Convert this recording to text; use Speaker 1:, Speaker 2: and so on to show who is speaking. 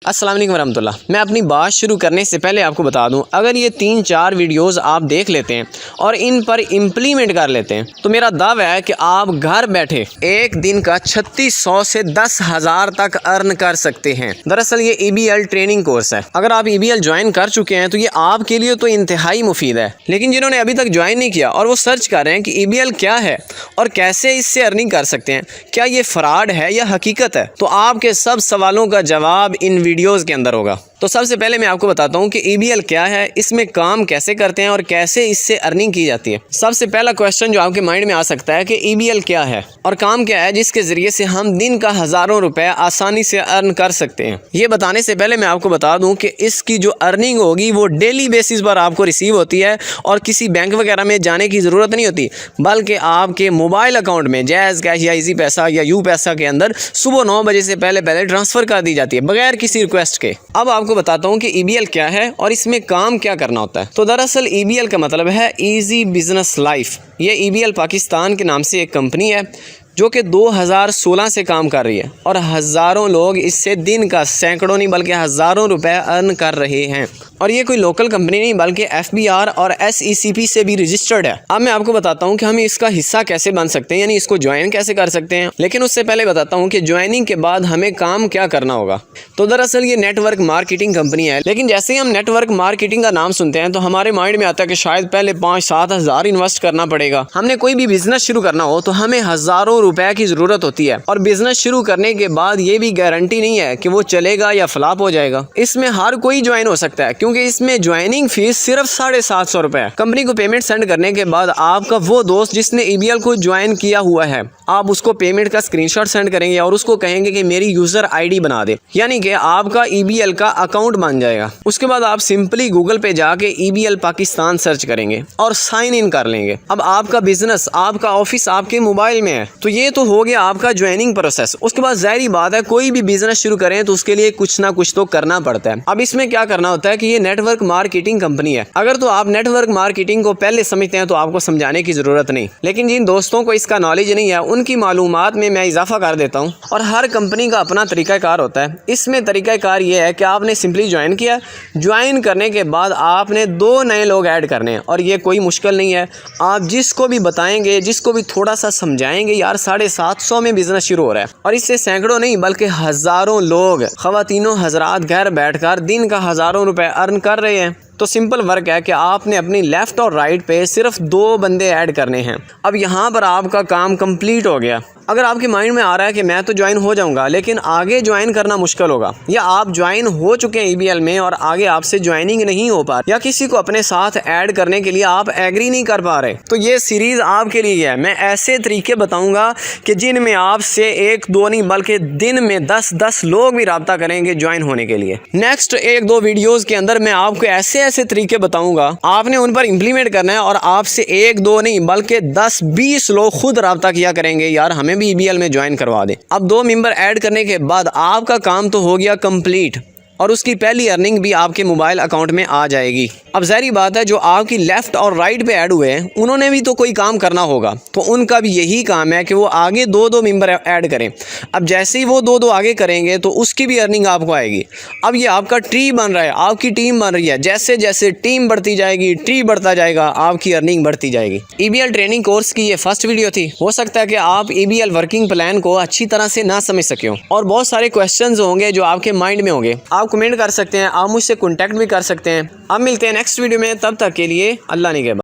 Speaker 1: अस्सलाम वालेकुम वरहमतुल्लाह। मैं अपनी बात शुरू करने से पहले आपको बता दूं, अगर ये 3-4 वीडियोस आप देख लेते हैं और इन पर इम्प्लीमेंट कर लेते हैं तो मेरा दावा है कि आप घर बैठे एक दिन का 3600 से 10,000 तक अर्न कर सकते हैं। दरअसल ये EBL ट्रेनिंग कोर्स है। अगर आप EBL ज्वाइन कर चुके हैं तो ये आपके लिए तो इंतहाई मुफीद है, लेकिन जिन्होंने अभी तक ज्वाइन नहीं किया और वो सर्च कर रहे हैं कि EBL क्या है और कैसे इससे अर्निंग कर सकते हैं, क्या ये फ्रॉड है या हकीकत है, तो आपके सब सवालों का जवाब इन वीडियोस के अंदर होगा। तो सबसे पहले मैं आपको बताता हूँ कि EBL क्या है, इसमें काम कैसे करते हैं और कैसे इससे अर्निंग की जाती है। सबसे पहला क्वेश्चन जो आपके माइंड में आ सकता है कि EBL क्या है और काम क्या है जिसके ज़रिए से हम दिन का हज़ारों रुपए आसानी से अर्न कर सकते हैं। ये बताने से पहले मैं आपको बता दूँ कि इसकी जो अर्निंग होगी वो डेली बेसिस पर आपको रिसीव होती है और किसी बैंक वगैरह में जाने की ज़रूरत नहीं होती, बल्कि आपके मोबाइल अकाउंट में जैज़ कैश या ईजी पैसा या यू पैसा के अंदर सुबह 9 बजे से पहले ट्रांसफ़र कर दी जाती है बगैर किसी रिक्वेस्ट के। अब आपको बताता हूँ कि EBL क्या है और इसमें काम क्या करना होता है। तो दरअसल EBL का मतलब है ईजी बिजनेस लाइफ। ये EBL पाकिस्तान के नाम से एक कंपनी है जो कि 2016 से काम कर रही है और हज़ारों लोग इससे दिन का सैकड़ों नहीं बल्कि हज़ारों रुपए अर्न कर रहे हैं। और ये कोई लोकल कंपनी नहीं बल्कि FBR और SECP से भी रजिस्टर्ड है। अब मैं आपको बताता हूँ कि हम इसका हिस्सा कैसे बन सकते हैं, यानी इसको ज्वाइन कैसे कर सकते हैं। लेकिन उससे पहले बताता हूँ कि ज्वाइनिंग के बाद हमें काम क्या करना होगा। तो दरअसल ये नेटवर्क मार्केटिंग कंपनी है, लेकिन जैसे ही हम नेटवर्क मार्केटिंग का नाम सुनते हैं तो हमारे माइंड में आता है कि शायद पहले 5-7 हज़ार इन्वेस्ट करना पड़ेगा। हमने कोई भी बिजनेस शुरू करना हो तो हमें हज़ारों रुपए की ज़रूरत होती है और बिजनेस शुरू करने के बाद ये भी गारंटी नहीं है कि वो चलेगा या फ्लॉप हो जाएगा। इसमें हर कोई ज्वाइन हो सकता है क्योंकि इसमें ज्वाइनिंग फीस सिर्फ 750 रुपए है। कंपनी को पेमेंट सेंड करने के बाद आपका वो दोस्त जिसने EBL को ज्वाइन किया हुआ है, आप उसको पेमेंट का स्क्रीनशॉट सेंड करेंगे और उसको कहेंगे कि मेरी यूज़र ID बना दे, यानी कि आपका EBL का अकाउंट बन जाएगा। उसके बाद आप सिंपली गूगल पे जाके EBL पाकिस्तान सर्च करेंगे और साइन इन कर लेंगे। अब आपका बिजनेस, आपका ऑफिस आपके मोबाइल में है। तो ये तो हो गया आपका ज्वाइनिंग प्रोसेस। उसके बाद ज़ाहिर बात है कोई भी बिजनेस शुरू करें तो उसके लिए कुछ ना कुछ तो करना पड़ता है। अब इसमें क्या करना होता है कि ये नेटवर्क मार्केटिंग कंपनी है। अगर तो आप नेटवर्क मार्केटिंग को पहले समझते हैं तो आपको समझाने की ज़रूरत नहीं, लेकिन जिन दोस्तों को इसका नॉलेज नहीं है उनकी मालूमात में मैं इजाफा कर देता हूँ। और हर कंपनी का अपना तरीक़ाकार होता है। इसमें तरीक़ाकार ये है कि आपने सिंपली ज्वाइन किया, ज्वाइन करने के बाद आपने 2 नए लोग ऐड करने हैं और ये कोई मुश्किल नहीं है। आप जिसको भी बताएंगे, जिसको भी थोड़ा सा समझाएंगे, यार 750 में बिजनेस शुरू हो रहा है और इससे सैकड़ों नहीं बल्कि हज़ारों लोग, ख़वातीनों हज़रात घर बैठकर दिन का हज़ारों रुपए अर्न कर रहे हैं। तो सिंपल वर्क है कि आपने अपनी लेफ़्ट और राइट पे सिर्फ 2 बंदे ऐड करने हैं। अब यहाँ पर आपका काम कंप्लीट हो गया। अगर आपके माइंड में आ रहा है कि मैं तो ज्वाइन हो जाऊंगा लेकिन आगे ज्वाइन करना मुश्किल होगा, या आप ज्वाइन हो चुके हैं EBL में और आगे आपसे ज्वाइनिंग नहीं हो पा रही, या किसी को अपने साथ ऐड करने के लिए आप एग्री नहीं कर पा रहे, तो ये सीरीज़ आपके लिए है। मैं ऐसे तरीके बताऊंगा कि जिनमें आपसे 1-2 नहीं बल्कि दिन में 10-10 लोग भी रब्ता करेंगे ज्वाइन होने के लिए। नेक्स्ट 1-2 वीडियोज़ के अंदर मैं आपको ऐसे तरीके बताऊंगा, आपने उन पर इम्प्लीमेंट करना है और आपसे 1-2 नहीं बल्कि 10-20 लोग खुद रब्ता किया करेंगे, यार हमें भी EBL में ज्वाइन करवा दे। अब 2 मेंबर ऐड करने के बाद आपका काम तो हो गया कंप्लीट और उसकी पहली अर्निंग भी आपके मोबाइल अकाउंट में आ जाएगी। अब ज़ाहिर बात है जो आपकी लेफ़्ट और राइट पे ऐड हुए हैं उन्होंने भी तो कोई काम करना होगा, तो उनका भी यही काम है कि वो आगे 2-2 मेंबर ऐड करें। अब जैसे ही वो 2-2 आगे करेंगे तो उसकी भी अर्निंग आपको आएगी। अब ये आपका ट्री बन रहा है, आपकी टीम बन रही है। जैसे जैसे टीम बढ़ती जाएगी, ट्री बढ़ता जाएगा, आपकी अर्निंग बढ़ती जाएगी। EBL ट्रेनिंग कोर्स की ये फर्स्ट वीडियो थी। हो सकता है कि आप EBL वर्किंग प्लान को अच्छी तरह से ना समझ सके हो और बहुत सारे क्वेश्चन होंगे जो आपके माइंड में होंगे। आप कमेंट कर सकते हैं, आप मुझसे कॉन्टैक्ट भी कर सकते हैं। अब मिलते हैं नेक्स्ट वीडियो में, तब तक के लिए अल्लाह निगहबान।